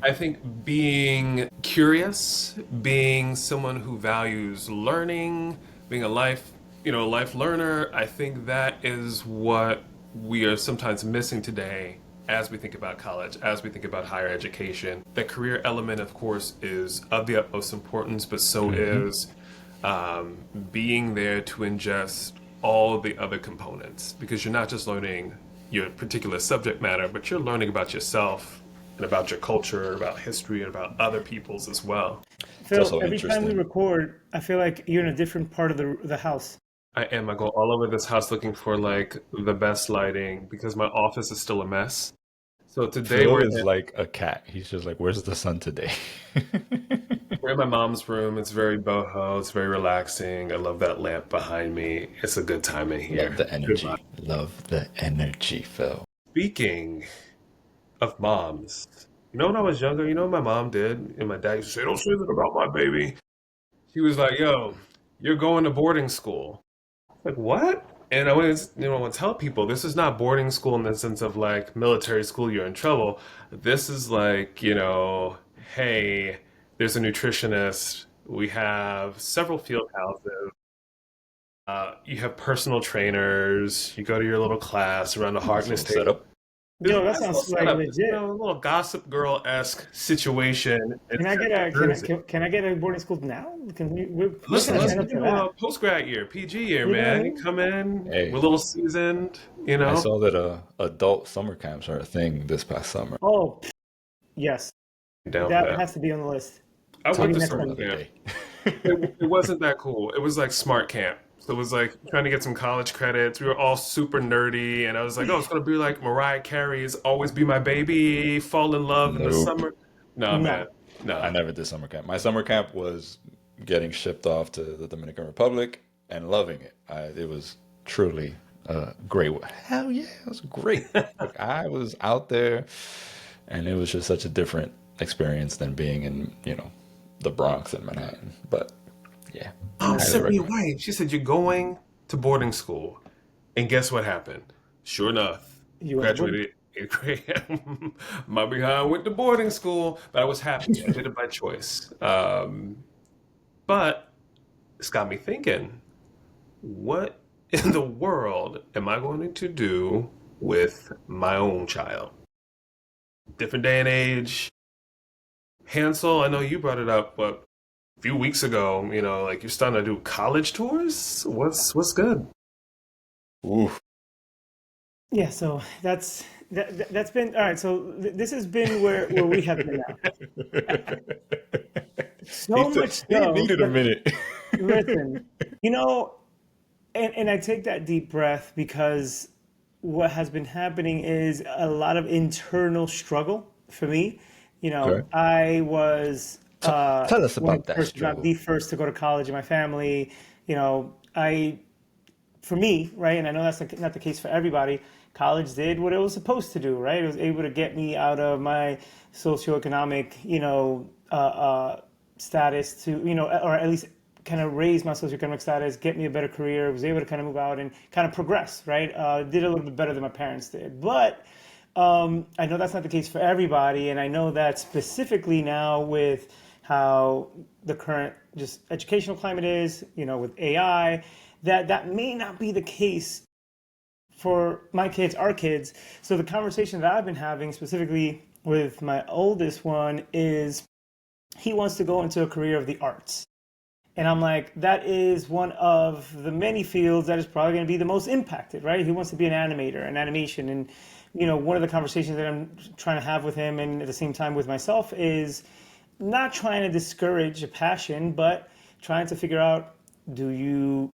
I think being curious, being someone who values learning, being a life learner, I think that is what we are sometimes missing today as we think about college, as we think about higher education. The career element, of course, is of the utmost importance, but so Hmm. is um, being there to ingest all the other components because you're not just learning your particular subject matter, but you're learning about yourself and about your culture, about history, and about other people's as well. It's Phil, also every time we interesting. record, I feel like you're in a different part of the house. I am. I go all over this house looking for like the best lighting because my office is still a mess. So today Phil is like a cat. He's just like, "Where's the sun today?" we're in my mom's room. It's very boho. It's very relaxing. I love that lamp behind me. It's a good time in Love here. the Good vibe. energy. Love the energy, Phil. Speaking of moms. When I was younger, what my mom did? And my dad used to say, don't say that about my baby. She was like, yo, you're going to boarding school. Like, what? And I always, I want to tell people this is not boarding school in the sense of like military school, you're in trouble. This is like, hey, there's a nutritionist. We have several field houses. You have personal trainers. You go to your little class around the Nice Harkness little table. setup. There's a Yo, that nice little sounds like setup. It's, legit. a little Gossip Girl esque situation in Can I get Central a Jersey. can I get a boarding school now? Can we? When can Listen, I let's sign do up for that? a post grad year, PG year, You know what I man. You mean? come in, we're a Hey, little seasoned, I saw that adult summer camps are a thing this past summer. Oh, yes, down for that that. has to be on the list. I went Maybe to Topic next for summer time. another camp. day. It wasn't that cool. It was like smart camp. So it was like trying to get some college credits. We were all super nerdy, and I was like, oh, it's gonna be like Mariah Carey's "Always Be My Baby," fall in love in the Nope. summer. Nah, man, No. I nah. never did summer camp. My summer camp was getting shipped off to the Dominican Republic and loving it. It was truly great. Hell yeah, it was great. Like I was out there, and it was just such a different experience than being in, the Bronx and Manhattan. But yeah, Mom highly sent me a recommend. wife. She said, you're going to boarding school. And guess what happened? Sure enough, You went to boarding. graduated eighth grade. My behind went to boarding school, but I was happy. I did it by choice. But it's got me thinking, what in the world am I going to do with my own child? Different day and age. Hansel, I know you brought it up, but a few weeks ago, like you're starting to do college tours. What's good? Oof. Yeah, so that's been all right. So this has been where we have been now. He So said much he so needed a that minute. listen, you know, and I take that deep breath because what has been happening is a lot of internal struggle for me. Okay. I was Tell us one of about the that first, if not struggle. the first, to go to college in my family. I for me, right, and I know that's not the case for everybody, college did what it was supposed to do, right? It was able to get me out of my socioeconomic, status to, or at least kind of raise my socioeconomic status, get me a better career, was able to kind of move out and kind of progress, right? Did a little bit better than my parents did. But I know that's not the case for everybody, and I know that specifically now with how the current just educational climate is, with AI, that may not be the case for my kids, our kids. So the conversation that I've been having specifically with my oldest one is he wants to go into a career of the arts. And I'm like, that is one of the many fields that is probably going to be the most impacted, right? He wants to be an animator, an animation. And, one of the conversations that I'm trying to have with him and at the same time with myself is not trying to discourage a passion, but trying to figure out, do you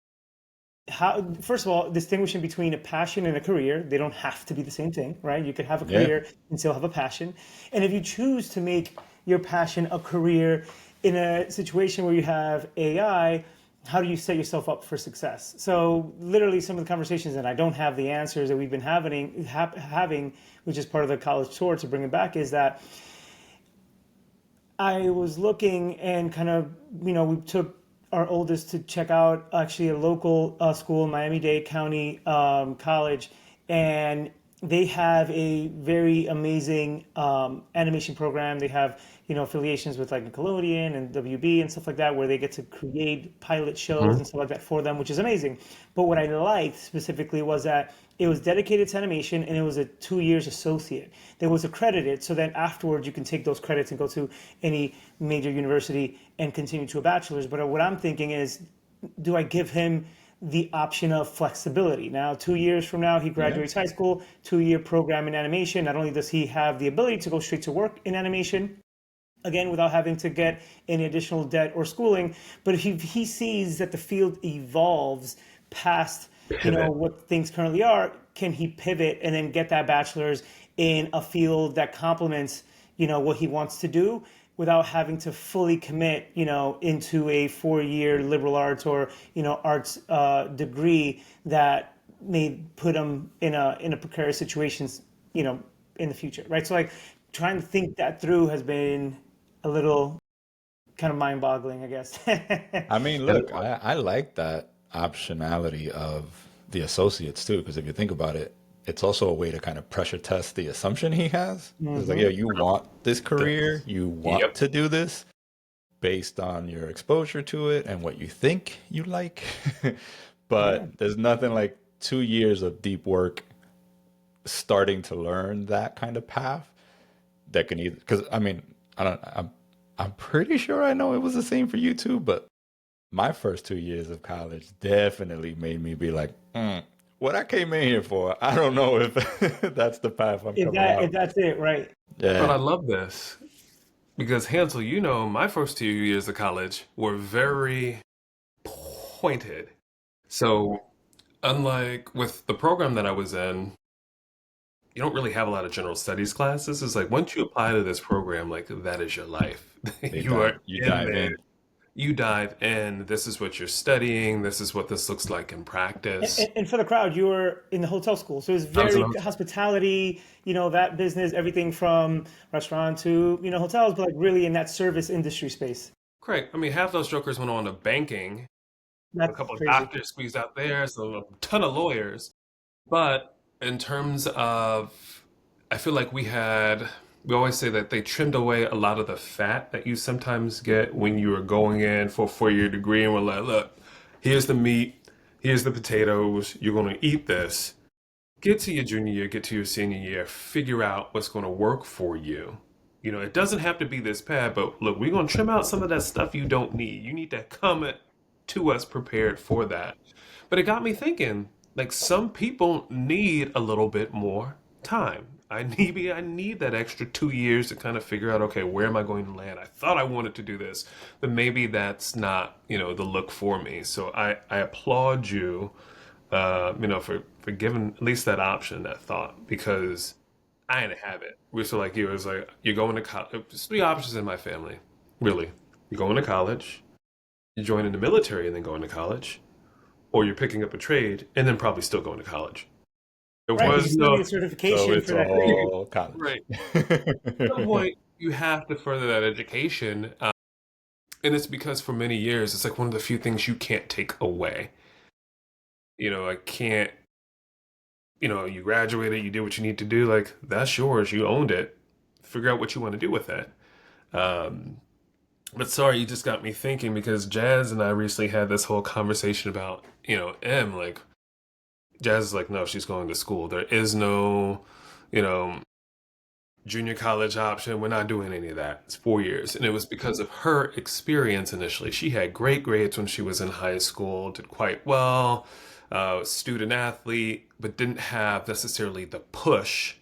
how first of all, distinguishing between a passion and a career. They don't have to be the same thing, right? You could have a Yeah. career and still have a passion. And if you choose to make your passion a career in a situation where you have AI, how do you set yourself up for success? So literally some of the conversations, and I don't have the answers, that we've been having, which is part of the college tour to bring it back, is that I was looking and kind of, we took our oldest to check out actually a local school, Miami-Dade County College, and they have a very amazing animation program. They have, affiliations with like Nickelodeon and WB and stuff like that, where they get to create pilot shows Mhm. and stuff like that for them, which is amazing. But what I liked specifically was that it was dedicated to animation and it was a 2 years associate. There was accredited, so then afterwards you can take those credits and go to any major university and continue to a bachelor's. But what I'm thinking is, do I give him the option of flexibility? Now, 2 years from now, he Yeah. graduates high school, 2 year program in animation. Not only does he have the ability to go straight to work in animation, again, without having to get any additional debt or schooling, but if he sees that the field evolves past, Pivot. what things currently are, can he pivot and then get that bachelor's in a field that complements, what he wants to do, without having to fully commit, into a 4 year liberal arts or, arts degree that may put him in a precarious situations, in the future, right? So like trying to think that through has been a little kind of mind-boggling, I guess. I mean, And look, I like that optionality of the associates too, because if you think about it, it's also a way to kind of pressure test the assumption he has. It's like, yeah, Hmm. you want this career, this. you want Yep. to do this based on your exposure to it and what you think you like. Yeah. But there's nothing like 2 years of deep work starting to learn that kind of path that can either, because I mean, I'm pretty sure I know it was the same for you too, but my first 2 years of college definitely made me be like, what I came in here for, I don't know if that's the path I'm If coming that if out. that's it, right? But Yeah, I love this because Hansel, my first 2 years of college were very pointed. So, unlike with the program that I was in, you don't really have a lot of general studies classes. It's like once you apply to this program, like that is your life. You are you in dive there. in. You dive in. This is what you're studying. This is what this looks like in practice. And for the crowd, you were in the hotel school, so it's I was in a very hotel. hospitality. That business, everything from restaurant to hotels, but like really in that service industry space. Correct. I mean, half those jokers went on to banking. A That's couple of crazy. doctors squeezed out there, so a ton of lawyers. But in terms of, I feel like we always say that they trimmed away a lot of the fat that you sometimes get when you are going in for a 4 year degree. And we're like, look, here's the meat, here's the potatoes, you're going to eat this. Get to your junior year, get to your senior year, figure out what's going to work for you. It doesn't have to be this bad, but look, we're going to trim out some of that stuff you don't need. You need to come to us prepared for that. But it got me thinking, like some people need a little bit more time. I need that extra 2 years to kind of figure out, okay, where am I going to land? I thought I wanted to do this, but maybe that's not, the look for me. So I applaud you, for giving at least that option, that thought, because I didn't have it. We're so like you. It was like you're going to college. There's three options in my family, really. You're going to college, you're joining the military and then going to college, or you're picking up a trade and then probably still going to college. There Right, because you was still need a no So certification it's for that trade. all college. right. At some point, you have to further that education, and it's because for many years, it's like one of the few things you can't take away. I can't. You graduated, you did what you need to do. Like that's yours. You owned it. Figure out what you want to do with it. Um, but sorry, you just got me thinking because Jazz and I recently had this whole conversation about, M. Like, Jazz is like, no, she's going to school. There is no, you know, junior college option. We're not doing any of that. It's 4 years. And it was because of her experience initially. She had great grades when she was in high school, did quite well, student athlete, but didn't have necessarily the push.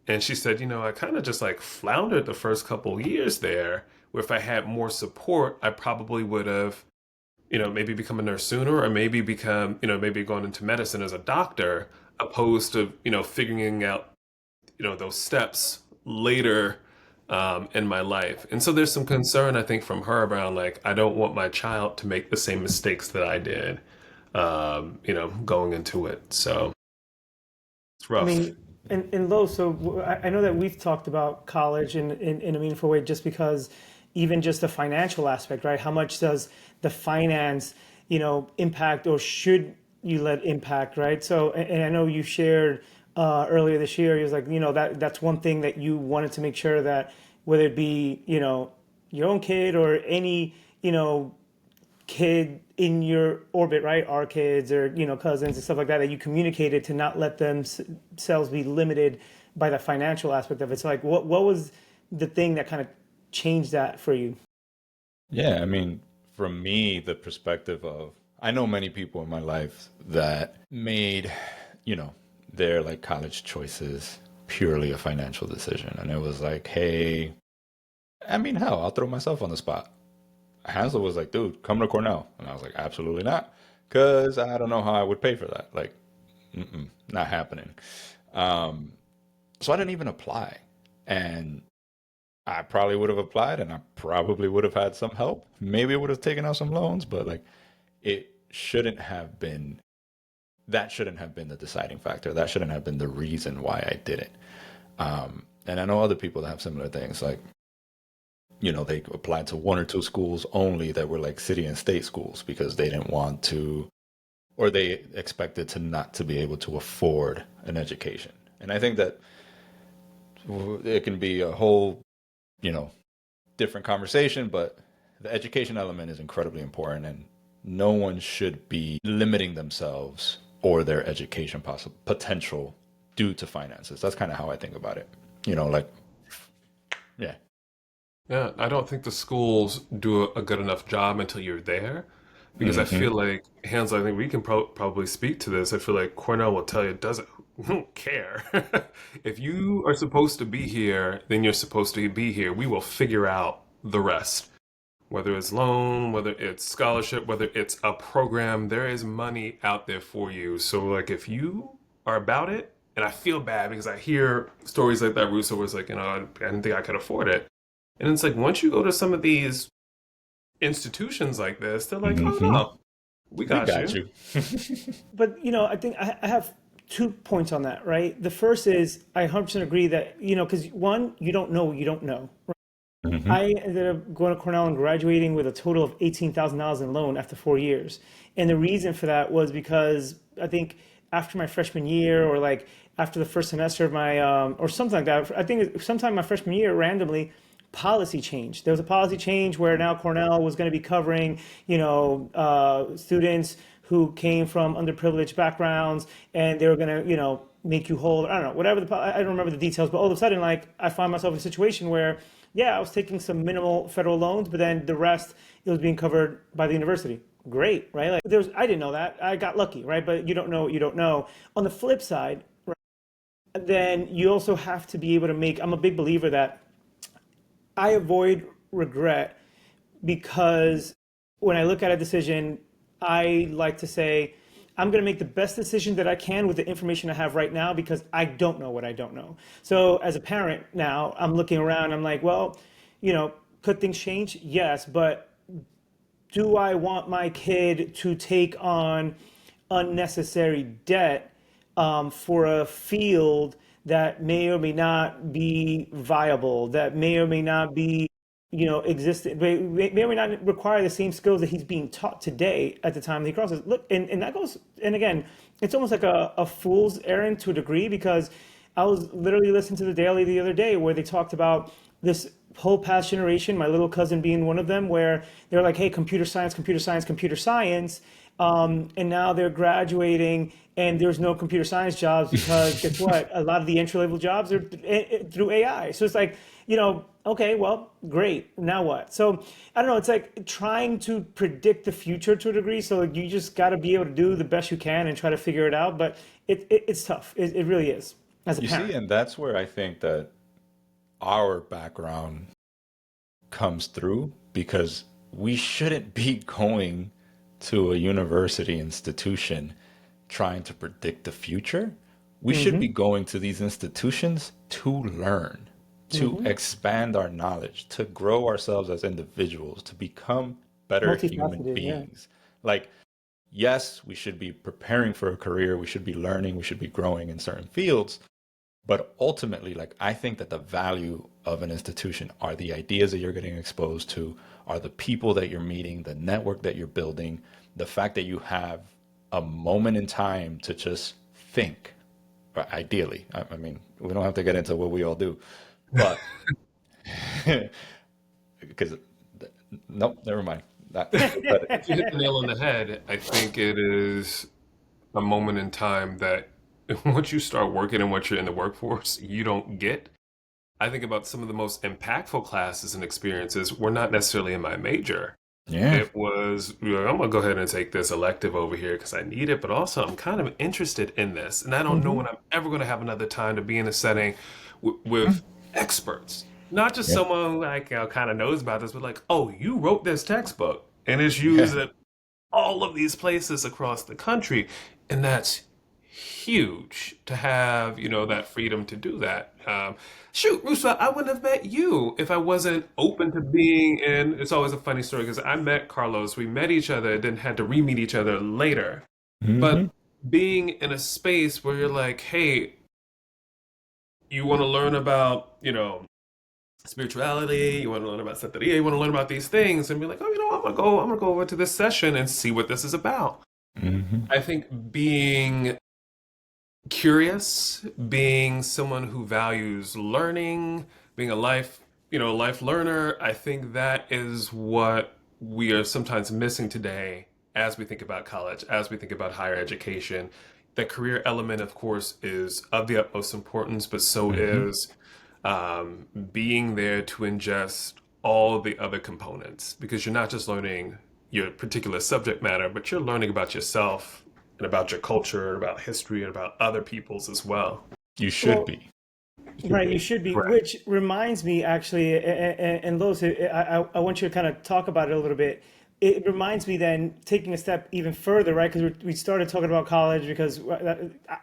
And she said, I kind of just like floundered the first couple years there, where if I had more support, I probably would have, maybe become a nurse sooner or maybe become, maybe gone into medicine as a doctor, opposed to, figuring out, those steps later in my life. And so there's some concern, I think, from her around like, I don't want my child to make the same mistakes that I did, going into it. So it's I rough. mean, and Lo, so I know that we've talked about college in a meaningful way just because even just the financial aspect, right? How much does the finance, impact or should you let impact, right? So, and I know you shared earlier this year. He was like, that's one thing that you wanted to make sure that whether it be, your own kid or any, kid in your orbit, right? Our kids or, cousins and stuff like that, that you communicated to not let themselves be limited by the financial aspect of it. So like, what was the thing that kind of changed that for you? Yeah, I mean, from me, the perspective of I know many people in my life that made, you know, their like college choices purely a financial decision. And it was like, hey, I mean, hell, I'll throw myself on the spot. Hansel was like, dude, come to Cornell. And I was like, absolutely not. Because I don't know how I would pay for that. Like, not happening. Um, so I didn't even apply. And I probably would have applied and I probably would have had some help. Maybe I would have taken out some loans, but like it shouldn't have been, that shouldn't have been the deciding factor. That shouldn't have been the reason why I did it. And I know other people that have similar things. Like, they applied to one or two schools only that were like city and state schools because they didn't want to, or they expected to not to be able to afford an education. And I think that it can be a whole, you know, different conversation, but the education element is incredibly important, and no one should be limiting themselves or their education potential due to finances. That's kind of how I think about it. Like, yeah. Yeah, I don't think the schools do a good enough job until you're there, because I Hmm. feel like, Hans, I think we can probably speak to this. I feel like Cornell will tell you it doesn't we don't care. If you are supposed to be here, then you're supposed to be here. We will figure out the rest. Whether it's loan, whether it's scholarship, whether it's a program, there is money out there for you. So like if you are about it, and I feel bad because I hear stories like that. Russo was like, I didn't think I could afford it. And it's like once you go to some of these institutions like this, they're like, oh Hmm. no, we We got got you. you. But I think I have 2 points on that, right? The first is I 100% agree that because one, you don't know what you don't know. Hmm. I ended up going to Cornell and graduating with a total of $18,000 in loan after 4 years. And the reason for that was because I think after my freshman year, or like after the first semester of my, or something like that, I think sometime my freshman year, randomly, policy change. There was a policy change where now Cornell was going to be covering, students who came from underprivileged backgrounds, and they were going to, make you whole. I don't know, whatever I don't remember the details, but all of a sudden, like, I find myself in a situation where, yeah, I was taking some minimal federal loans, but then the rest, it was being covered by the university. Great, right? Like, I didn't know that. I got lucky, right? But you don't know what you don't know. On the flip side, then you also have to be able to make. I'm a big believer that I avoid regret, because when I look at a decision, I like to say, I'm going to make the best decision that I can with the information I have right now, because I don't know what I don't know. So as a parent now, I'm looking around, I'm like, well, could things change? Yes, but do I want my kid to take on unnecessary debt for a field that may or may not be viable, that may or may not be, existent, may or may not require the same skills that he's being taught today at the time that he crosses. Look, and that goes, and again, it's almost like a fool's errand to a degree, because I was literally listening to the Daily the other day where they talked about this whole past generation, my little cousin being one of them, where they're like, hey, computer science, computer science, computer science. And now they're graduating and there's no computer science jobs, because guess what? A lot of the entry level jobs are through AI. So it's like, okay, well, great. Now what? So I don't know. It's like trying to predict the future to a degree. So like, you just got to be able to do the best you can and try to figure it out. But it's tough. It really is, as a You see, parent. and that's where I think that our background comes through, because we shouldn't be going to a university institution trying to predict the future. We should be Hmm. going to these institutions to learn, to Hmm. expand our knowledge, to grow ourselves as individuals, to become better human Multifaceted, yeah. beings. Like, yes, we should be preparing for a career, we should be learning, we should be growing in certain fields, but ultimately, like, I think that the value of an institution are the ideas that you're getting exposed to, are the people that you're meeting, the network that you're building, the fact that you have a moment in time to just think, Ideally, I mean, we don't have to get into what we all do, but because nope, never mind. That, but But you hit the nail on the head. I think it is a moment in time that once you start working and once you're in the workforce, you don't get. I think about some of the most impactful classes and experiences were not necessarily in my major. yeah. It was, I'm gonna go ahead and take this elective over here because I need it, but also I'm kind of interested in this, and I don't know Hmm. when I'm ever gonna have another time to be in a setting with experts, not just Yeah. someone who, like, kind of knows about this, but like, oh, you wrote this textbook and it's Yeah. used at all of these places across the country, and that's huge to have, that freedom to do that. Shoot, Russo, I wouldn't have met you if I wasn't open to being in. It's always a funny story because I met Carlos. We met each other, then had to re-meet each other later. Hmm. But being in a space where you're like, hey, you want to learn about, spirituality, you want to learn about Santeria, you want to learn about these things, and be like, oh, I'm gonna go over to this session and see what this is about. Hmm. I think being curious, being someone who values learning, being a life learner, I think that is what we are sometimes missing today as we think about college, as we think about higher education. The career element, of course, is of the utmost importance, but so Hmm. is being there to ingest all the other components because you're not just learning your particular subject matter, but you're learning about yourself and about your culture and about history and about other people's as well. You should Well, be. Should right, you be should be. correct. Which reminds me, actually, and Lois, I want you to kind of talk about it a little bit. It reminds me then taking a step even further, right? Because we started talking about college because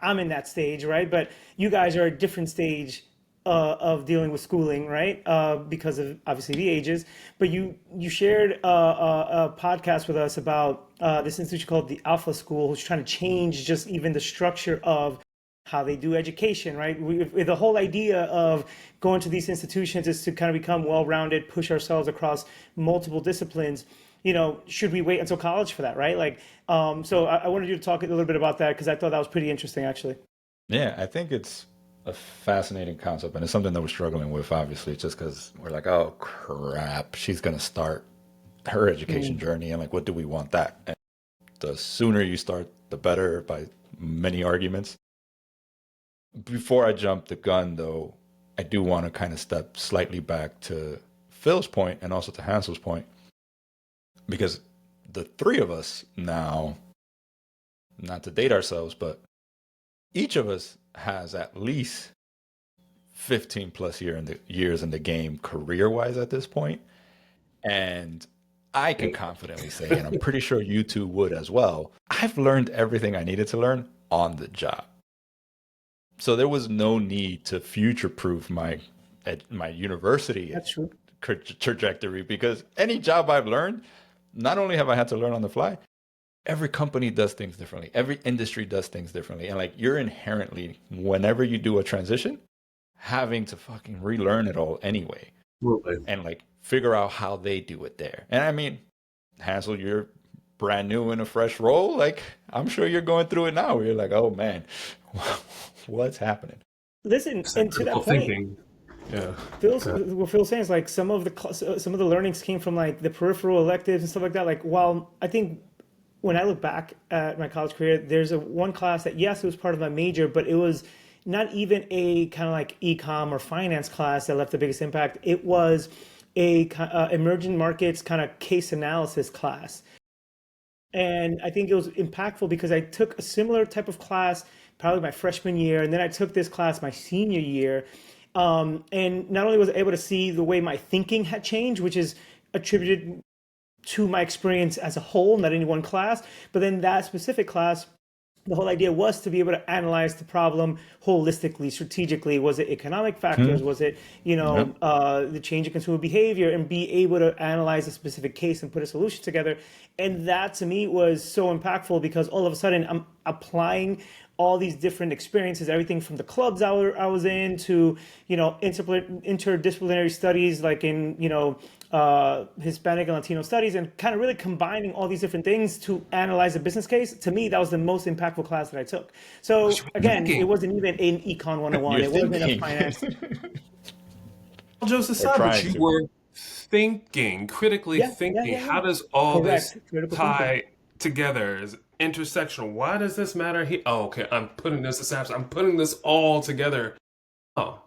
I'm in that stage, right? But you guys are a different stage of dealing with schooling, right? Because of obviously the ages. But you shared a podcast with us about this institution called the Alpha School, who's trying to change just even the structure of how they do education, right? The whole idea of going to these institutions is to kind of become well-rounded, push ourselves across multiple disciplines. Should we wait until college for that, right? Like, so I wanted you to talk a little bit about that because I thought that was pretty interesting, actually. Yeah, I think it's a fascinating concept, and it's something that we're struggling with, obviously, just because we're like, oh crap, she's gonna start her education Mm. journey, and like, what do we want that? And the sooner you start, the better, by many arguments. Before I jump the gun, though, I do want to kind of step slightly back to Phil's point and also to Hansel's point, because the three of us now, not to date ourselves, but each of us has at least 15 plus years in the game career wise at this point. And I can confidently say, and I'm pretty sure you two would as well, I've learned everything I needed to learn on the job. So there was no need to future proof my university That's true. trajectory, because any job I've learned, not only have I had to learn on the fly, every company does things differently. Every industry does things differently. And like, you're inherently, whenever you do a transition, having to fucking relearn it all anyway Absolutely. and like figure out how they do it there. And I mean, Hansel, you're brand new in a fresh role. Like, I'm sure you're going through it now. You're like, oh man, what's happening? Listen, It's that and to critical that point, thinking. Yeah. Okay. What Phil's saying is like some of the learnings came from like the peripheral electives and stuff like that. Like, while I think when I look back at my college career, there's a one class that yes, it was part of my major, but it was not even a kind of like econ or finance class that left the biggest impact. It was a emerging markets kind of case analysis class. And I think it was impactful because I took a similar type of class probably my freshman year, and then I took this class my senior year. And not only was I able to see the way my thinking had changed, which is attributed to my experience as a whole, not any one class, but then that specific class, the whole idea was to be able to analyze the problem holistically, strategically. Was it economic Hmm. factors? Was it, Yep. the change in consumer behavior, and be able to analyze a specific case and put a solution together? And that to me was so impactful because all of a sudden I'm applying all these different experiences, everything from the clubs I was in to, interdisciplinary studies like in, Hispanic and Latino studies, and kind of really combining all these different things to analyze a business case. To me, that was the most impactful class that I took. What So you were again, it thinking? wasn't even an econ 101. You're It wasn't a thinking finance. All jokes or aside, but trying you to. were thinking, critically Yeah, yeah, thinking, yeah, how yeah. does all this Correct. Critical thinking. tie together? Is intersectional? Why does this matter here? Oh, okay, I'm putting this aside. I'm putting this all together. Oh,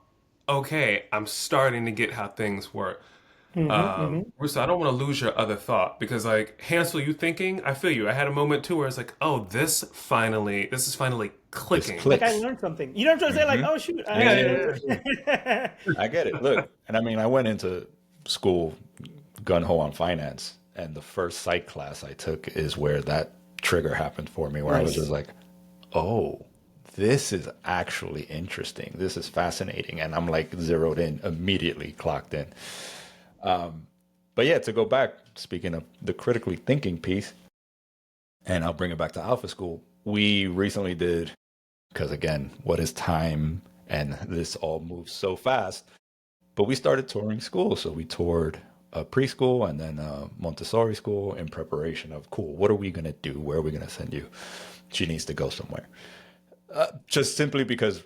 okay, I'm starting to get how things work. Russo, I don't want to lose your other thought because, like, Hansel, you thinking? I feel you. I had a moment too where it's like, oh, this is finally This clicking. Like I clicks. learned something. You know what I'm trying to say? Like, Hmm. oh shoot, I Yeah, Yeah, actually yeah, learned yeah, yeah, yeah. something. I get it. Look, and I mean, I went into school gun ho on finance, and the first psych class I took is where that trigger happened for me, where I was just Nice. like, oh, this is actually interesting. This is fascinating. And I'm like zeroed in, immediately clocked in. But yeah, to go back, speaking of the critically thinking piece, and I'll bring it back to Alpha School, we recently did, because again, what is time? And this all moves so fast. But we started touring schools. So we toured a preschool and then a Montessori school in preparation of, cool, what are we going to do? Where are we going to send you? She needs to go somewhere. Just simply because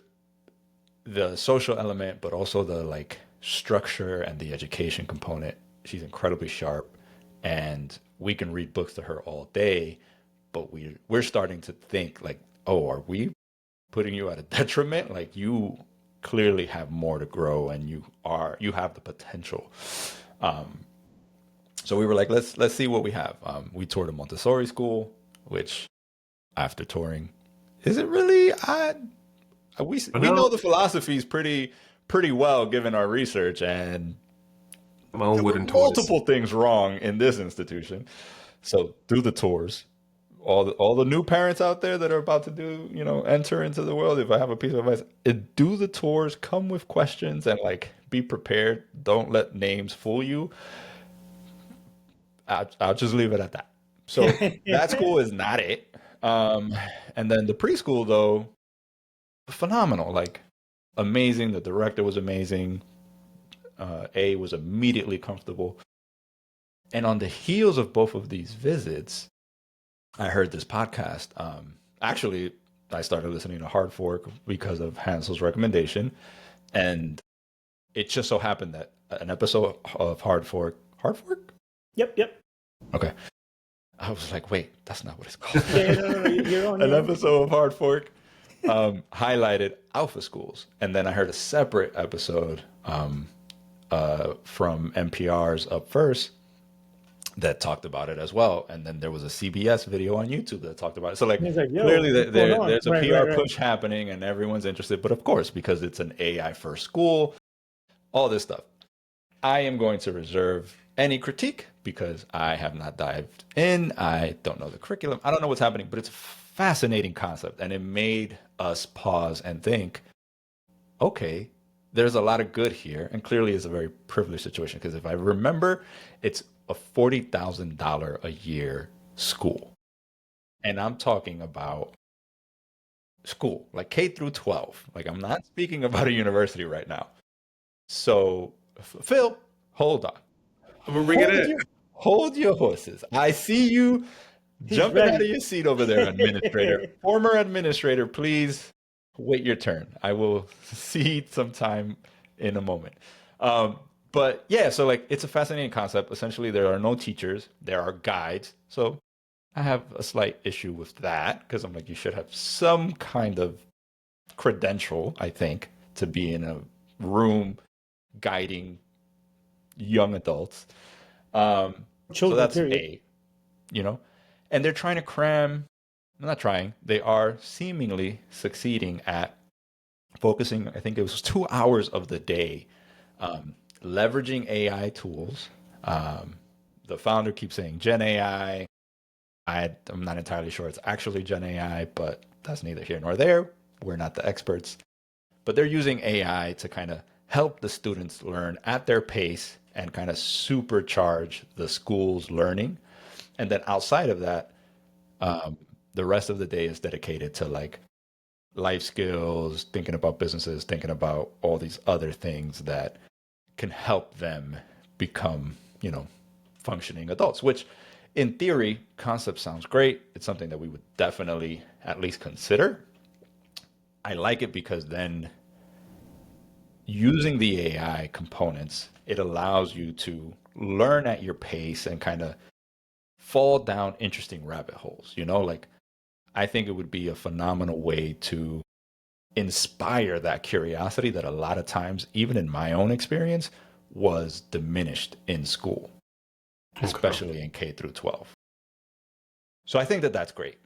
the social element, but also the like structure and the education component, she's incredibly sharp. And we can read books to her all day, but we're starting to think like, oh, are we putting you at a detriment? Like you clearly have more to grow and you have the potential. So we were like, let's see what we have. We toured a Montessori school, which after touring, is it really? but We know no, the philosophies pretty well given our research, and my own there were wooden toys. multiple things wrong in this institution. So do the tours. All the new parents out there that are about to enter into the world, if I have a piece of advice, do the tours, come with questions, and like be prepared. Don't let names fool you. I'll just leave it at that. So that school is not it. And then the preschool though, phenomenal, like amazing. The director was amazing. A was immediately comfortable. And on the heels of both of these visits, I heard this podcast. Actually, I started listening to Hard Fork because of Hansel's recommendation, and it just so happened that an episode of Hard Fork. Yep, yep. Okay, I was like, wait, that's not what it's called. Yeah, yeah, no, no, no. You're on, An you're on. episode of Hard Fork highlighted alpha schools, and then I heard a separate episode from NPR's Up First that talked about it as well. And then there was a CBS video on YouTube that talked about it. So like And he's like, yo, clearly what's going on? there's a Right, right, PR right. push happening and everyone's interested. But of course, because it's an AI first school, all this stuff. I am going to reserve any critique because I have not dived in. I don't know the curriculum. I don't know what's happening, but it's a fascinating concept. And it made us pause and think, okay, there's a lot of good here, and clearly it's a very privileged situation because if I remember, it's a $40,000 a year school, and I'm talking about school like K through 12. Like I'm not speaking about a university right now. So, Phil, hold on, I'm gonna bring it hold in. your hold your horses. I see you He's jumping out ready. of your seat over there, administrator, former administrator. Please wait your turn. I will see sometime in a moment. Um, but yeah, so like it's a fascinating concept. Essentially, there are no teachers, there are guides. So I have a slight issue with that because I'm like, you should have some kind of credential, I think, to be in a room guiding young adults. So Children, that's period. A, you know, and they're trying to cram, not trying, they are seemingly succeeding at focusing, I think it was 2 hours of the day, leveraging AI tools. The founder keeps saying Gen AI. I'm not entirely sure it's actually Gen AI, but that's neither here nor there. We're not the experts. But they're using AI to kind of help the students learn at their pace and kind of supercharge the school's learning. And then outside of that, the rest of the day is dedicated to like life skills, thinking about businesses, thinking about all these other things that can help them become functioning adults, which in theory, concept sounds great. It's something that we would definitely at least consider. I like it because then using the AI components, it allows you to learn at your pace and kind of fall down interesting rabbit holes. Like I think it would be a phenomenal way to inspire that curiosity that a lot of times, even in my own experience, was diminished in school, Okay. especially in K through 12. So I think that that's great.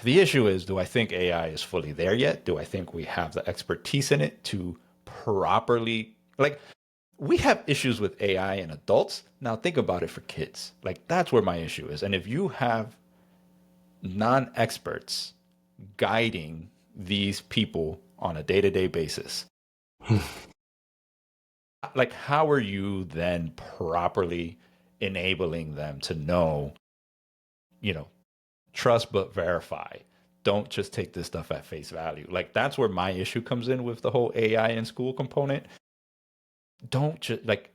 The issue is, do I think AI is fully there yet? Do I think we have the expertise in it to properly, like, we have issues with AI in adults. Now think about it for kids. Like, that's where my issue is. And if you have non experts guiding these people on a day to day basis, like, how are you then properly enabling them to know, you know, trust but verify? Don't just take this stuff at face value. Like, that's where my issue comes in with the whole AI in school component. Don't just like,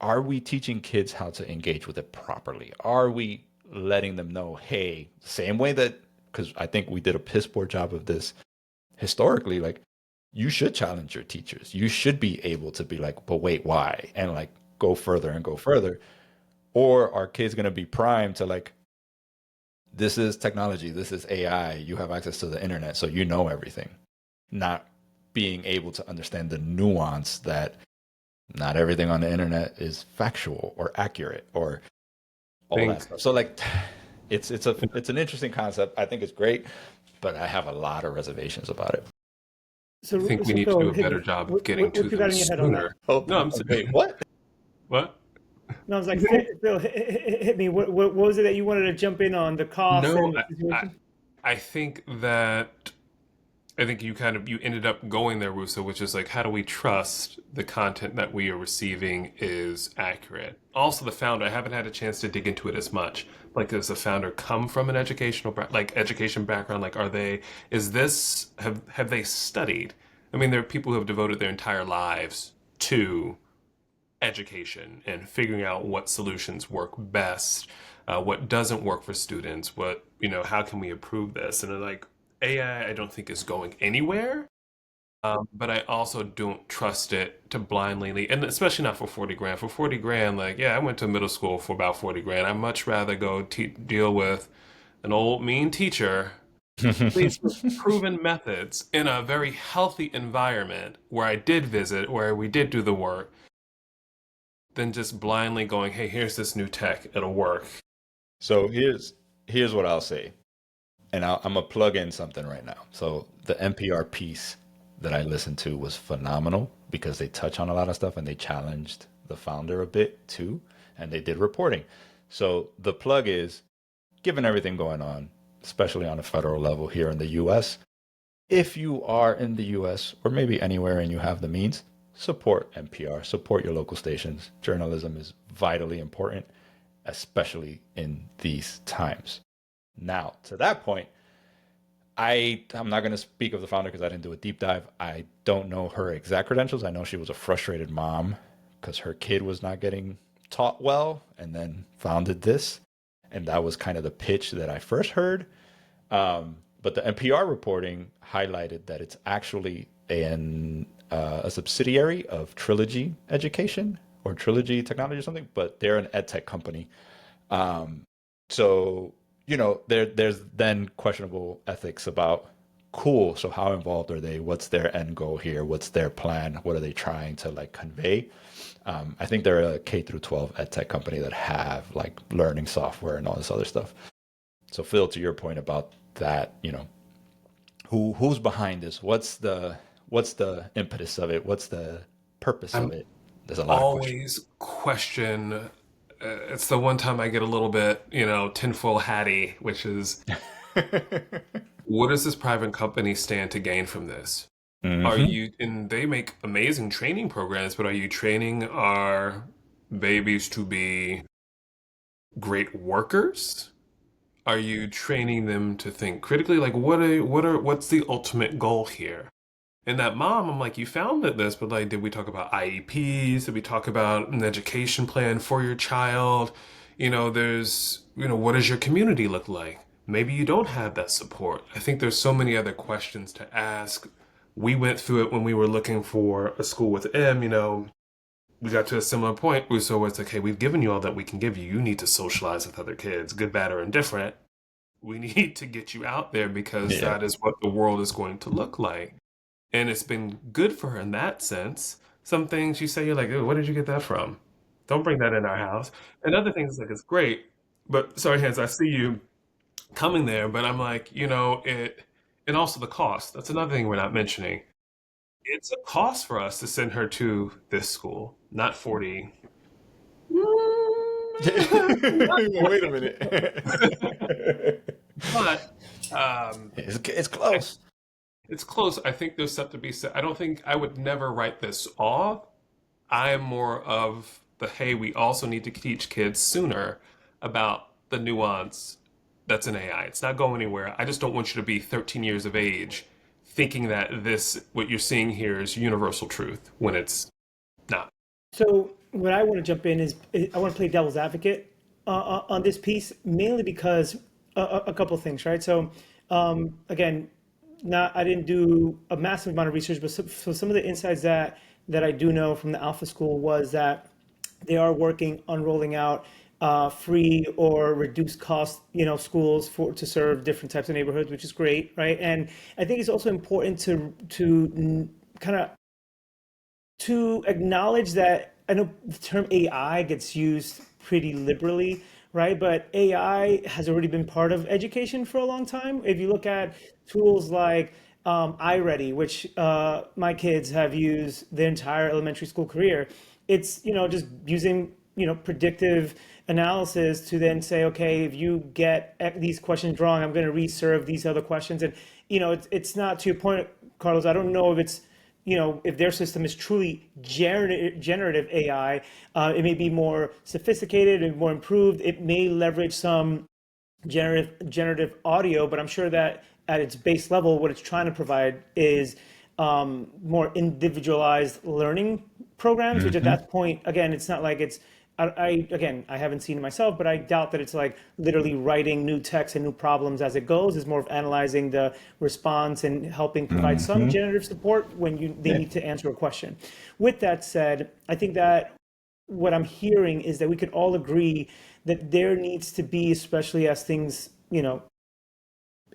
are we teaching kids how to engage with it properly? Are we letting them know, hey, same way that, because I think we did a piss poor job of this historically, like, you should challenge your teachers. You should be able to be like, but wait, why? And like go further and go further. Or are kids going to be primed to like, this is technology, this is AI, you have access to the internet, so you know everything. Not being able to understand the nuance that not everything on the internet is factual or accurate or all that Think stuff. So like it's an interesting concept. I think it's great, but I have a lot of reservations about it. I So, think we so need to Phil, do a hit better me. job of What, getting what, to what you them got in your head on sooner. that? Hold No, on. I'm saying Wait, what? what? No, I was like, Phil, hit me. What was it that you wanted to jump in on the cost No, and the I situation? I think that I think you ended up going there, Russo, which is like, how do we trust the content that we are receiving is accurate? Also, the founder, I haven't had a chance to dig into it as much. Like, does the founder come from an like education background? Like, is this, have they studied? I mean, there are people who have devoted their entire lives to education and figuring out what solutions work best, what doesn't work for students, how can we improve this? And like AI, I don't think is going anywhere, but I also don't trust it to blindly, and especially not for 40 grand. For 40 grand, like, yeah, I went to middle school for about 40 grand. I'd much rather go deal with an old mean teacher, at least with proven methods in a very healthy environment where I did visit, where we did do the work, than just blindly going, hey, here's this new tech, it'll work. So here's what I'll say, and I'm gonna plug in something right now. So the NPR piece that I listened to was phenomenal because they touch on a lot of stuff and they challenged the founder a bit too, and they did reporting. So the plug is, given everything going on, especially on a federal level here in the US, if you are in the US or maybe anywhere and you have the means, support NPR, support your local stations. Journalism is vitally important, especially in these times. Now, to that point, I'm not going to speak of the founder because I didn't do a deep dive. I don't know her exact credentials. I know she was a frustrated mom because her kid was not getting taught well and then founded this. And that was kind of the pitch that I first heard. But the NPR reporting highlighted that it's actually a subsidiary of Trilogy Education or Trilogy Technology or something, but they're an ed tech company. So there's then questionable ethics about, cool, so how involved are they? What's their end goal here? What's their plan? What are they trying to like convey? I think they're a K through 12 ed tech company that have like learning software and all this other stuff. So Phil, to your point about that, who's behind this? What's the impetus of it? What's the purpose of I'm it? There's a lot of questions. always question. It's the one time I get a little bit, tinfoil hatty, which is, what does this private company stand to gain from this? Hmm. And they make amazing training programs, but are you training our babies to be great workers? Are you training them to think critically? Like, what's the ultimate goal here? And that mom, I'm like, you founded this, but like, did we talk about IEPs? Did we talk about an education plan for your child? What does your community look like? Maybe you don't have that support. I think there's so many other questions to ask. We went through it when we were looking for a school with M. We got to a similar point. So it's like, hey, we've given you all that we can give you. You need to socialize with other kids, good, bad, or indifferent. We need to get you out there because Yeah. that is what the world is going to look like. And it's been good for her in that sense. Some things you say, you're like, oh, where did you get that from? Don't bring that in our house. And other things, like, it's great. But sorry, Hans, I see you coming there, but I'm like, and also the cost. That's another thing we're not mentioning. It's a cost for us to send her to this school, not 40. Not Wait a 40. minute. But um, It's I close. it's close. I think there's something to be said. I don't think I would never write this off. I am more of the hey, we also need to teach kids sooner about the nuance that's in AI. It's not going anywhere. I just don't want you to be 13 years of age thinking that what you're seeing here is universal truth when it's not. So what I want to jump in is I want to play devil's advocate on this piece, mainly because a couple of things, right? So again, not I didn't do a massive amount of research, but so some of the insights that I do know from the Alpha School was that they are working on rolling out free or reduced cost, schools to serve different types of neighborhoods, which is great, right? And I think it's also important to kind of to acknowledge that I know the term AI gets used pretty liberally, right? But AI has already been part of education for a long time. If you look at tools like iReady, which my kids have used their entire elementary school career, it's just using predictive analysis to then say, okay, if you get these questions wrong, I'm going to reserve these other questions. And it's not, to your point, Carlos. I don't know if it's if their system is truly generative AI. It may be more sophisticated and more improved. It may leverage some generative audio, but I'm sure that at its base level, what it's trying to provide is more individualized learning programs, which at Hmm. that point, again, it's not like it's, again, I haven't seen it myself, but I doubt that it's like literally writing new text and new problems as it goes. It's more of analyzing the response and helping provide some Hmm. generative support when they Yeah. need to answer a question. With that said, I think that what I'm hearing is that we could all agree that there needs to be, especially as things,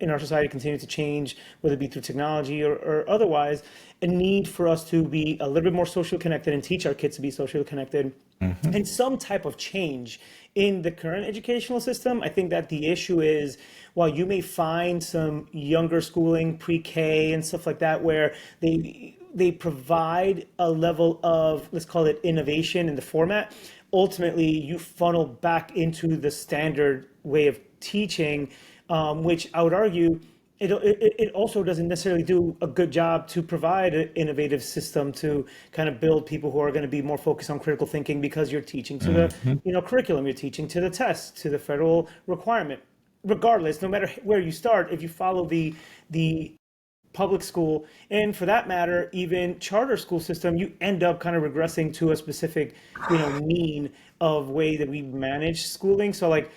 in our society continue to change, whether it be through technology or otherwise, a need for us to be a little bit more socially connected and teach our kids to be socially connected Hmm. and some type of change in the current educational system. I think that the issue is while you may find some younger schooling, pre-K and stuff like that, where they provide a level of, let's call it, innovation in the format, ultimately you funnel back into the standard way of teaching, which I would argue it also doesn't necessarily do a good job to provide an innovative system to kind of build people who are going to be more focused on critical thinking, because you're teaching to the Hmm. curriculum, you're teaching to the test, to the federal requirement. Regardless, no matter where you start, if you follow the public school, and for that matter even charter school system, you end up kind of regressing to a specific mean of way that we manage schooling. So like,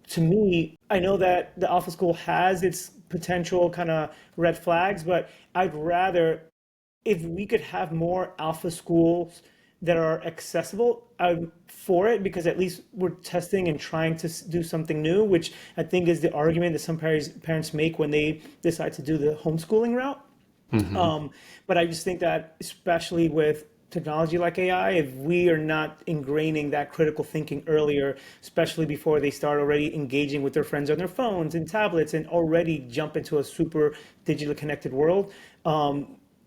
to me, I know that the alpha school has its potential kind of red flags, but I'd rather, if we could have more alpha schools that are accessible, I'm for it, because at least we're testing and trying to do something new, which I think is the argument that some parents make when they decide to do the homeschooling route. Hmm. But I just think that, especially with technology like AI, if we are not ingraining that critical thinking earlier, especially before they start already engaging with their friends on their phones and tablets and already jump into a super digitally connected world,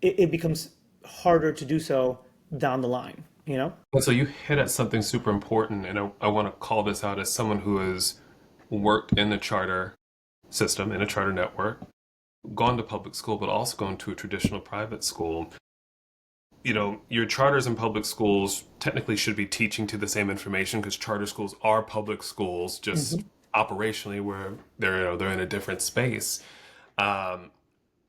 it becomes harder to do so down the line, you know? And so you hit at something super important, and I want to call this out as someone who has worked in the charter system, in a charter network, gone to public school, but also gone to a traditional private school. Your charters and public schools technically should be teaching to the same information because charter schools are public schools, just Hmm. operationally where they're in a different space. Um,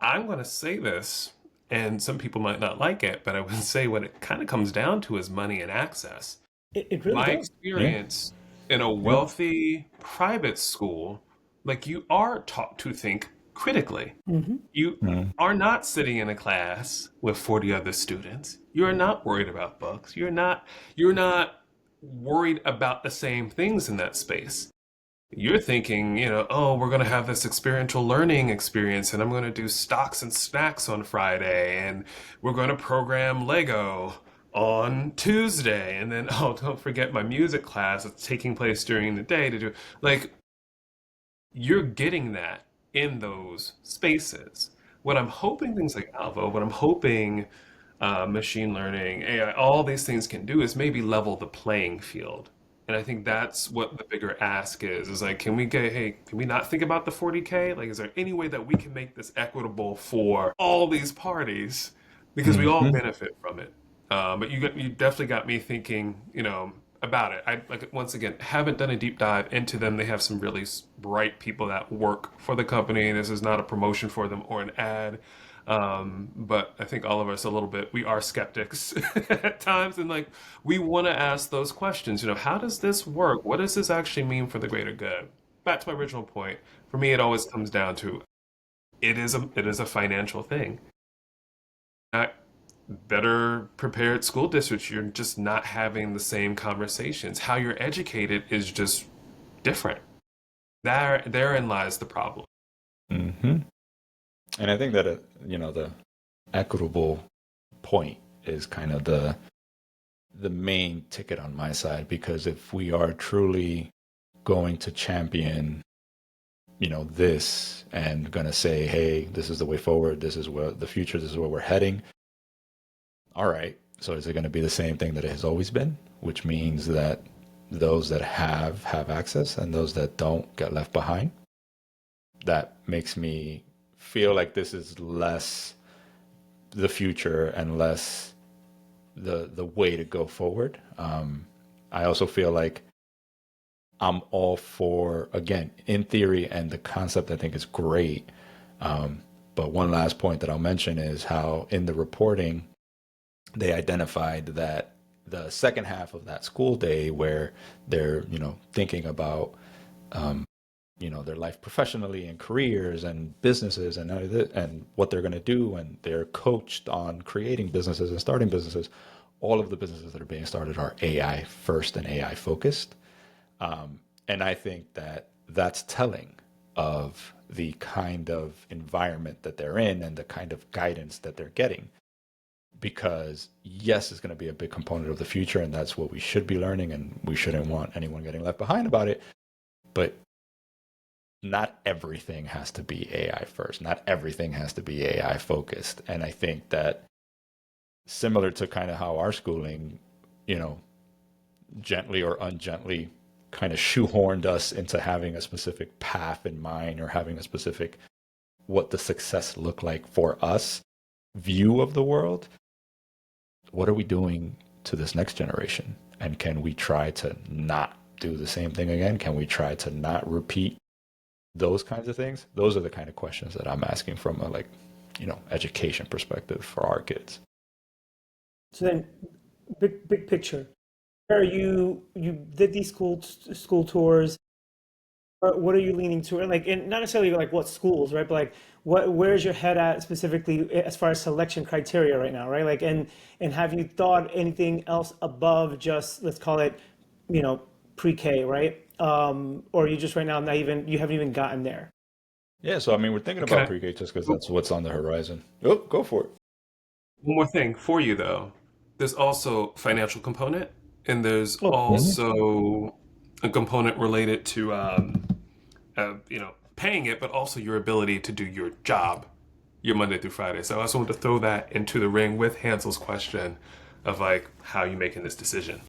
I'm going to say this. And some people might not like it, but I would say what it kind of comes down to is money and access. It really My does. Yeah. experience in a Yeah. wealthy private school, like you are taught to think critically. You Mm-hmm. are not sitting in a class with 40 other students. You are not worried about books. You're not worried about the same things in that space. You're thinking, oh, we're going to have this experiential learning experience and I'm going to do stocks and snacks on Friday and we're going to program Lego on Tuesday. And then, oh, don't forget my music class that's taking place during the day to do. Like, you're getting that in those spaces. What I'm hoping things like Alvo, what I'm hoping machine learning, AI, all these things can do is maybe level the playing field. And I think that's what the bigger ask is like, can we not think about the 40K? Like, is there any way that we can make this equitable for all these parties? Because we all Mm-hmm. benefit from it. But you definitely got me thinking, about it. I like once again haven't done a deep dive into them. They have some really bright people that work for the company. This is not a promotion for them or an ad. But I think all of us a little bit, we are skeptics at times, and like we want to ask those questions. How does this work? What does this actually mean for the greater good? Back to my original point. For me, it always comes down to it is a financial thing. Not better prepared school districts, you're just not having the same conversations. How you're educated is just different. Therein lies the problem. Mm-hmm. And I think that the equitable point is kind of the main ticket on my side, because if we are truly going to champion this and going to say, hey, this is the way forward, this is what the future, this is where we're heading, all right, so is it going to be the same thing that it has always been, which means that those that have access and those that don't get left behind? That makes me feel like this is less the future and less the way to go forward. I also feel like I'm all for, again, in theory, and the concept I think is great. But one last point that I'll mention is how in the reporting they identified that the second half of that school day, where they're thinking about their life professionally and careers and businesses and what they're going to do, and they're coached on creating businesses and starting businesses. All of the businesses that are being started are AI first and AI focused. And I think that that's telling of the kind of environment that they're in and the kind of guidance that they're getting. Because yes, it's going to be a big component of the future, and that's what we should be learning, and we shouldn't want anyone getting left behind about it. But not everything has to be AI first. Not everything has to be AI focused. And I think that similar to kind of how our schooling, gently or ungently kind of shoehorned us into having a specific path in mind, or having a specific what the success looked like for us view of the world. What are we doing to this next generation? And can we try to not do the same thing again? Can we try to not repeat those kinds of things? Those are the kind of questions that I'm asking from a education perspective for our kids. So then, big picture. Are you did these school tours? What are you leaning to? Like, and not necessarily like what schools, right? But like, where's your head at specifically as far as selection criteria right now, right? Like, and have you thought anything else above just, let's call it, pre-K, right? Or you just right now not even, you haven't even gotten there. Yeah, so I mean, we're thinking Can about I, pre-K just because that's what's on the horizon. Oh, go for it. one more thing for you though. There's also financial component, and there's Oh, of course. also a component related to paying it, but also your ability to do your job, your Monday through Friday. So I also want to throw that into the ring with Hansel's question of like, how are you making this decision?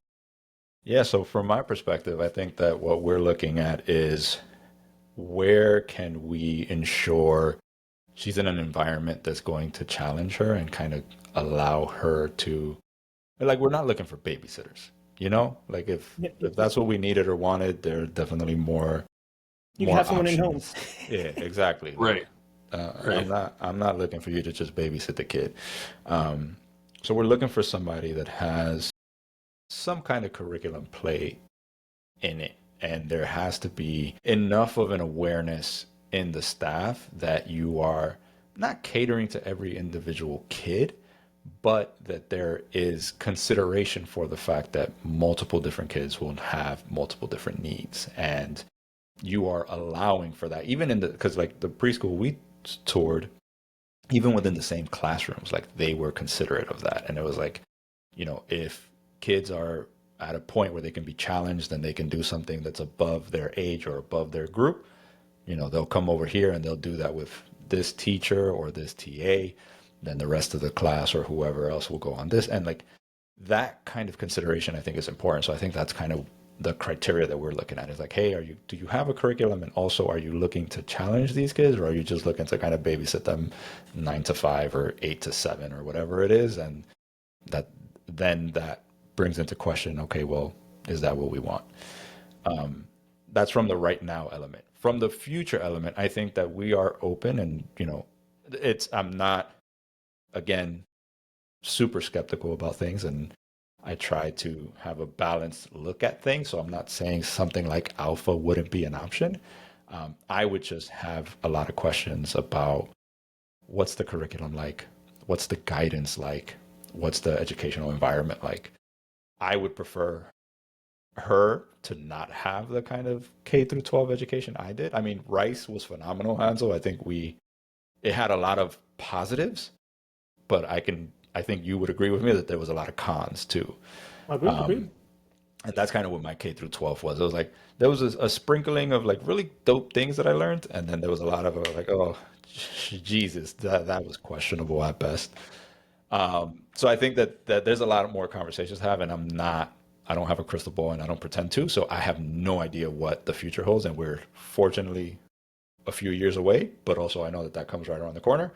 Yeah, so from my perspective, I think that what we're looking at is where can we ensure she's in an environment that's going to challenge her and kind of allow her to, like, we're not looking for babysitters, like Yep, if yep, yep. that's what we needed or wanted, there are definitely more You can have someone in home. options. Yeah, exactly. Like Right. I'm Right. not looking for you to just babysit the kid. Um, so we're looking for somebody that has some kind of curriculum play in it. And there has to be enough of an awareness in the staff that you are not catering to every individual kid, but that there is consideration for the fact that multiple different kids will have multiple different needs. And you are allowing for that, even in the, because like the preschool we toured, even within the same classrooms, like they were considerate of that. And it was like, if kids are at a point where they can be challenged and they can do something that's above their age or above their group, they'll come over here and they'll do that with this teacher or this TA. Then the rest of the class or whoever else will go on this. And like that kind of consideration, I think, is important. So I think that's kind of the criteria that we're looking at is like, hey, do you have a curriculum? And also, are you looking to challenge these kids, or are you just looking to kind of babysit them 9 to 5 or 8 to 7 or whatever it is? And that then that brings into question, okay, well, is that what we want? That's from the right now element. From the future element, I think that we are open, and I'm not, again, super skeptical about things, and I try to have a balanced look at things. So I'm not saying something like alpha wouldn't be an option. I would just have a lot of questions about what's the curriculum like, what's the guidance like, what's the educational environment like. I would prefer her to not have the kind of K through 12 education I did. I mean, Rice was phenomenal, Hansel. I think it had a lot of positives, but I think you would agree with me that there was a lot of cons too. Agreed, agreed. Um, and that's kind of what my K through 12 was. It was like there was a sprinkling of like really dope things that I learned, and then there was a lot of like, oh, Jesus, that was questionable at best. So I think that there's a lot more conversations to have, and I don't have a crystal ball, and I don't pretend to, so I have no idea what the future holds, and we're fortunately a few years away, but also I know that comes right around the corner.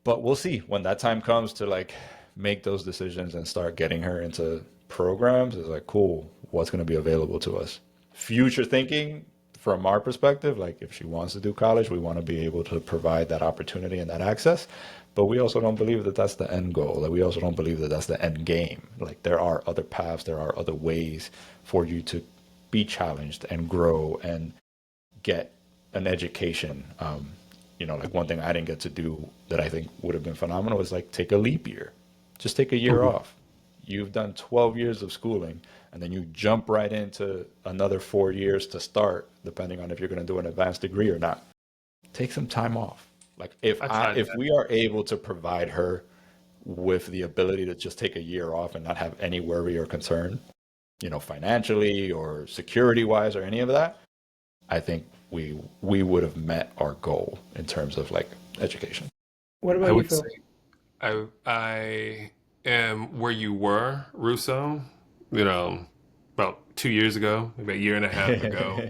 But we'll see when that time comes to like make those decisions and start getting her into programs. It's like, cool, what's going to be available to us? Future thinking from our perspective, like if she wants to do college, we want to be able to provide that opportunity and that access. But we also don't believe that that's the end goal. Like we also don't believe that that's the end game. Like there are other paths, there are other ways for you to be challenged and grow and get an education. Like one thing I didn't get to do that I think would have been phenomenal is like take a leap year. Just take a year Mhm. off. You've done 12 years of schooling and then you jump right into another 4 years to start, depending on if you're going to do an advanced degree or not. Take some time off. Like I tried if that. we are able to provide her with the ability to just take a year off and not have any worry or concern, financially or security wise or any of that, I think we would have met our goal in terms of like education. What I about you, would say Phil? I am where you were, Russo. About 2 years ago, maybe a year and a half ago.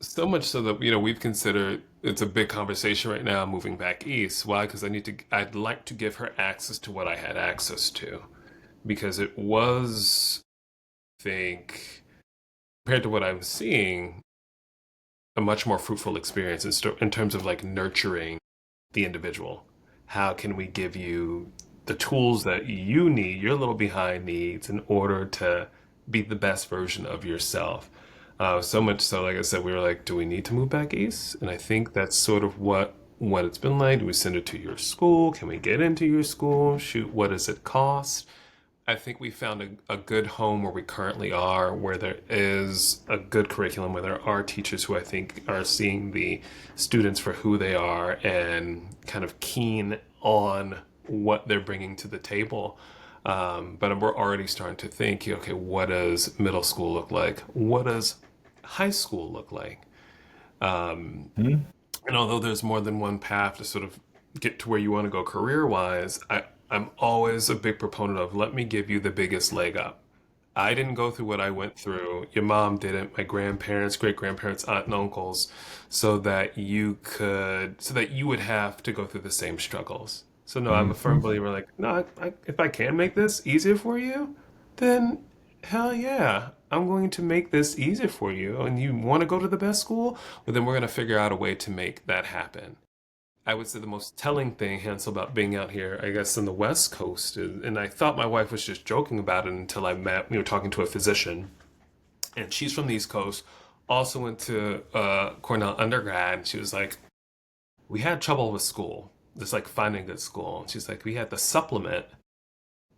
So much so that we've considered it's a big conversation right now moving back east. Why? Because I'd like to give her access to what I had access to, because it was, I think, compared to what I'm seeing, a much more fruitful experience in terms of like nurturing the individual. How can we give you the tools that you need, your little behind needs, in order to be the best version of yourself? So much so, like I said, we were like, do we need to move back east? And I think that's sort of what it's been like. Do we send it to your school? Can we get into your school? Shoot, what does it cost? I think we found a good home where we currently are, where there is a good curriculum, where there are teachers who I think are seeing the students for who they are and kind of keen on what they're bringing to the table. But we're already starting to think, okay, what does middle school look like? What does high school look like? Hmm? And although there's more than one path to sort of get to where you want to go career wise, I'm always a big proponent of let me give you the biggest leg up. I didn't go through what I went through. Your mom didn't, my grandparents, great grandparents, aunt and uncles, so that you would have to go through the same struggles. So no, I'm a firm Hmm. believer. Like, no, if I can make this easier for you, then hell yeah, I'm going to make this easier for you. And you want to go to the best school, well, then we're going to figure out a way to make that happen. I would say the most telling thing, Hansel, about being out here, I guess, in the West Coast, is, and I thought my wife was just joking about it until I met, talking to a physician, and she's from the East Coast, also went to Cornell undergrad, and she was like, we had trouble with school, just like finding a good school. And she's like, we had to supplement,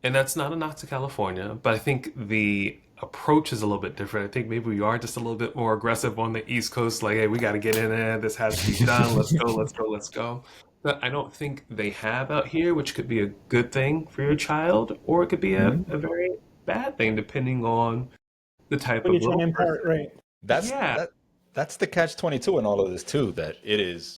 and that's not a knock to California, but I think the approach is a little bit different. I think maybe we are just a little bit more aggressive on the East Coast, like, hey, we got to get in there. This has to be done. Let's go, let's go, let's go. But I don't think they have out here, which could be a good thing for your child, or it could be Mhm. a very bad thing depending on the type What you're of trying little to impart, person. right? That's Yeah, that's the catch 22 in all of this too, that it is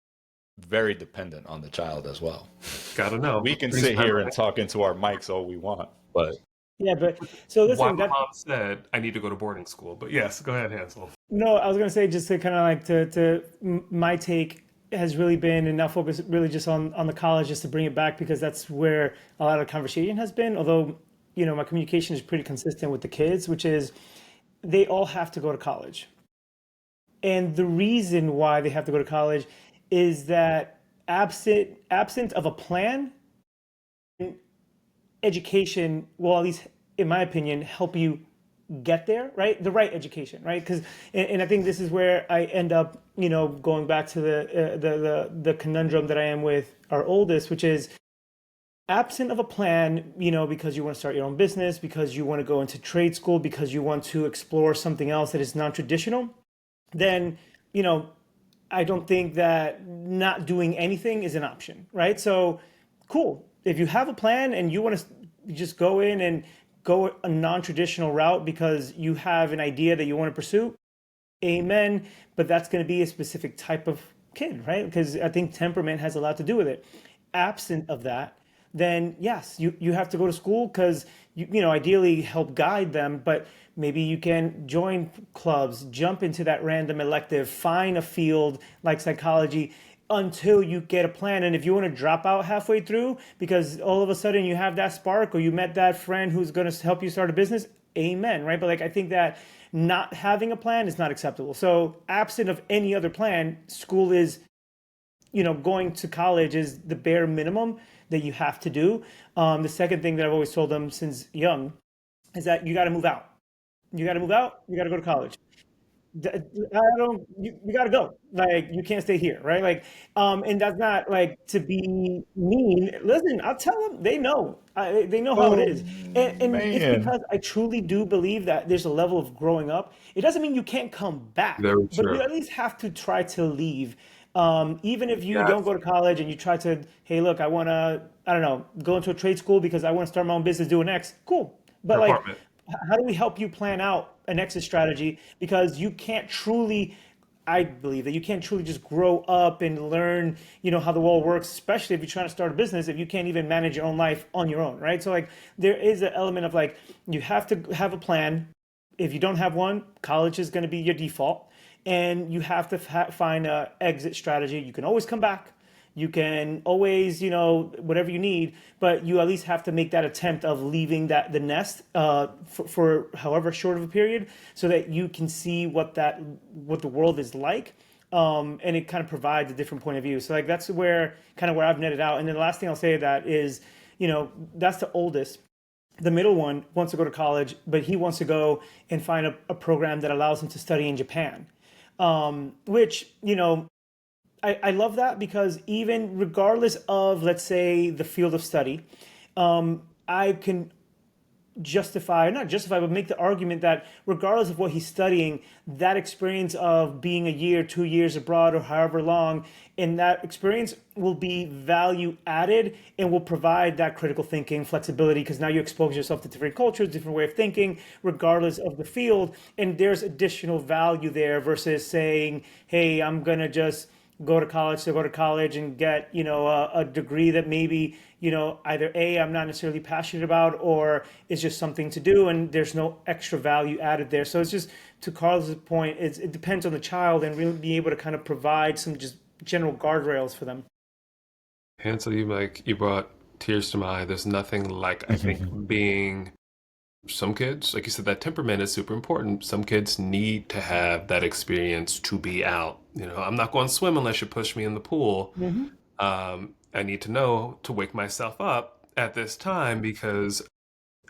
very dependent on the child as well. gotta know. We can Freeze sit time, here and right? talk into our mics all we want, but Yeah, but so Why listen, my that mom said I need to go to boarding school. But yes, go ahead, Hansel. no, I was gonna say just to kind of like my take has really been and now focus really just on the college just to bring it back because that's where a lot of the conversation has been. Although my communication is pretty consistent with the kids, which is they all have to go to college, and the reason why they have to go to college is that absent of a plan, education will, at least in my opinion, help you get there, right? The right education, right? Because, and I think this is where I end up, going back to the conundrum that I am with our oldest, which is absent of a plan, because you want to start your own business, because you want to go into trade school, because you want to explore something else that is non-traditional, then, you know, I don't think that not doing anything is an option, right? So, cool. If you have a plan and you want to just go in and go a non-traditional route because you have an idea that you want to pursue, amen. But that's going to be a specific type of kid, right? Because I think temperament has a lot to do with it. Absent of that, then yes, you have to go to school because ideally help guide them, but maybe you can join clubs, jump into that random elective, find a field like psychology until you get a plan. And if you want to drop out halfway through because all of a sudden you have that spark or you met that friend who's going to help you start a business, amen, right? But like I think that not having a plan is not acceptable. So absent of any other plan, school is, going to college is the bare minimum that you have to do. The second thing that I've always told them since young is that you got to move out. You got to move out. You got to go to college. I don't. You got to go. Like you can't stay here, right? Like, and that's not like to be mean. Listen, I'll tell them. They know. They know how it oh is, and it's man. because I truly do believe that there's a level of growing up. It doesn't mean you can't come back, Very but you true. at least have to try to leave. Even if you don't Yes, go to college and you try to, hey, look, I want to, I don't know, go into a trade school because I want to start my own business doing X. Cool, but your like apartment. how do we help you plan out an exit strategy? Because you can't truly, I believe that you can't truly just grow up and learn, how the world works, especially if you're trying to start a business, if you can't even manage your own life on your own, right? So like there is an element of like, you have to have a plan. If you don't have one, college is going to be your default. And you have to find a exit strategy. You can always come back. You can always, whatever you need, but you at least have to make that attempt of leaving the nest for however short of a period, so that you can see what the world is like, and it kind of provides a different point of view. So like that's where where I've netted out. And then the last thing I'll say that is, that's the oldest. The middle one wants to go to college, but he wants to go and find a program that allows him to study in Japan, which I love that because even regardless of, let's say, the field of study, I can not justify, but make the argument that regardless of what he's studying, that experience of being a year, 2 years abroad, or however long, and that experience will be value added and will provide that critical thinking flexibility because now you expose yourself to different cultures, different way of thinking, regardless of the field, and there's additional value there versus saying, hey, I'm gonna just go to college and get a degree that maybe either A, I'm not necessarily passionate about, or it's just something to do and there's no extra value added there. So it's just, to Carl's point, it depends on the child and really be able to kind of provide some just general guardrails for them. Hansel, you brought tears to my eye. There's nothing like I think being some kids, like you said, that temperament is super important. Some kids need to have that experience to be out. I'm not going to swim unless you push me in the pool. I need to know to wake myself up at this time because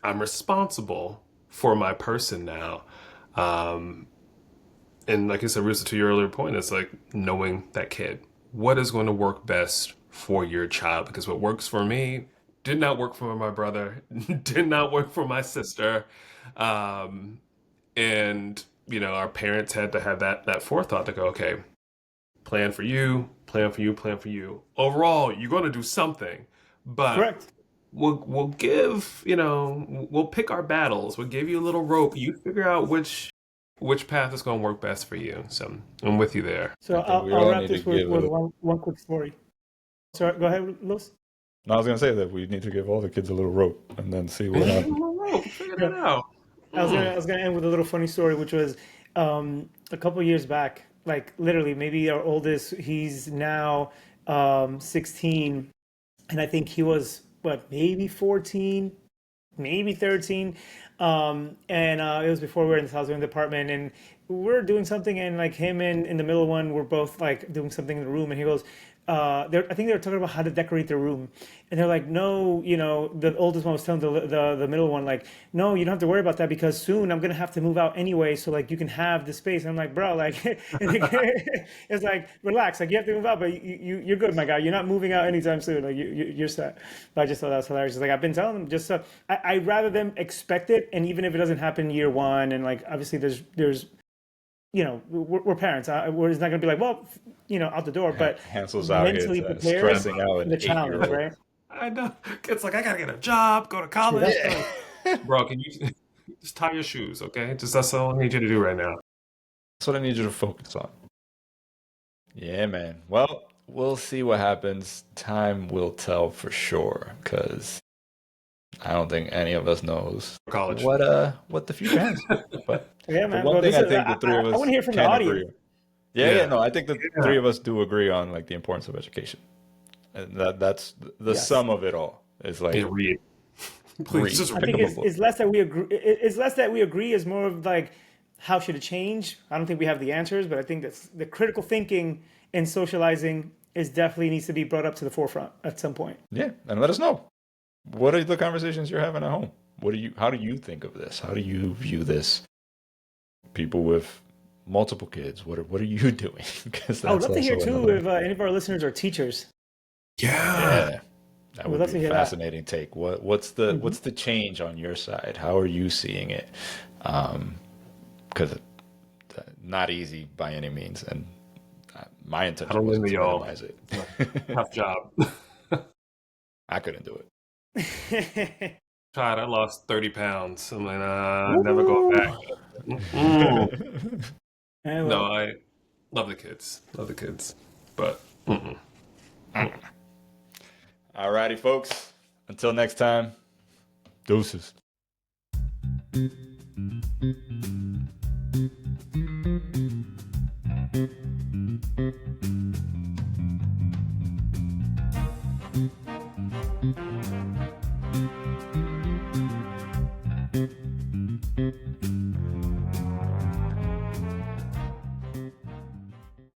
I'm responsible for my person now. Um, and like I said, Risa, to your earlier point, it's like knowing that kid. What is going to work best for your child? Because what works for me did not work for my brother, did not work for my sister. Um, and, our parents had to have that forethought to go, okay, plan for you, plan for you, plan for you. Overall, you're going to do something, but Correct. we'll give, we'll pick our battles. We'll give you a little rope. You figure out which path is going to work best for you. So I'm with you there. So I think we I'll all wrap need to this with, give a. one quick story. Sorry, go ahead, Los. No, I was gonna say that we need to give all the kids a little rope and then see what happens. Figure Yeah. that out. I was gonna end with a little funny story, which was a couple years back, like literally, maybe our oldest, he's now 16, and I think he was what, maybe 14, maybe 13. And It was before we were in the house, we were in the apartment, and we're doing something, and like him and in the middle one, we're both like doing something in the room, and he goes, I think they were talking about how to decorate their room, and they're like, no, the oldest one was telling the middle one, like, no, you don't have to worry about that because soon I'm gonna have to move out anyway, so like you can have the space. And I'm like, bro, like, it's like, relax, like you have to move out, but you're good, my guy. You're not moving out anytime soon. Like you're set. But I just thought that was hilarious. It's like I've been telling them, just I rather them expect it, and even if it doesn't happen year one, and like obviously there's we're parents. We're just not going to be like, well, out the door, but Hansel's out here mentally prepared stressing out for an the challenge, 8-year-old. right? I know. It's like I gotta get a job, go to True, college. that's funny. Bro, can you just tie your shoes, okay? Just that's all I need you to do right now. That's what I need you to focus on. Yeah, man. Well, we'll see what happens. Time will tell for sure, because I don't think any of us knows College. what the future has. But Yeah, the man. one Well, thing this I is. think the three of I want us to hear from the can audience. agree. Yeah, Yeah. no, I think the Yeah. three of us do agree on like the importance of education. And that's the Yes. sum of it all. Is like Yeah, read. Please read. just I read. think it's less that we agree. It's less that we agree. Is more of like, how should it change? I don't think we have the answers, but I think that's the critical thinking and socializing is definitely needs to be brought up to the forefront at some point. Yeah, and let us know. What are the conversations you're having at home? How do you think of this? How do you view this? People with multiple kids, what are you doing? Because I would that's love to hear also too another. if any of our listeners are teachers. Yeah. Yeah, that We'd would love be to a hear that. fascinating take. What's the change on your side? How are you seeing it? Because not easy by any means, and my I intention don't wasn't envy to y'all. minimize it. Tough job. I couldn't do Tried. I lost 30 pounds. I'm like, nah, never going back. Mm-mm. it. No, Well, I love the kids. Love the kids. But mm-mm. Alrighty, folks. Until next time, deuces.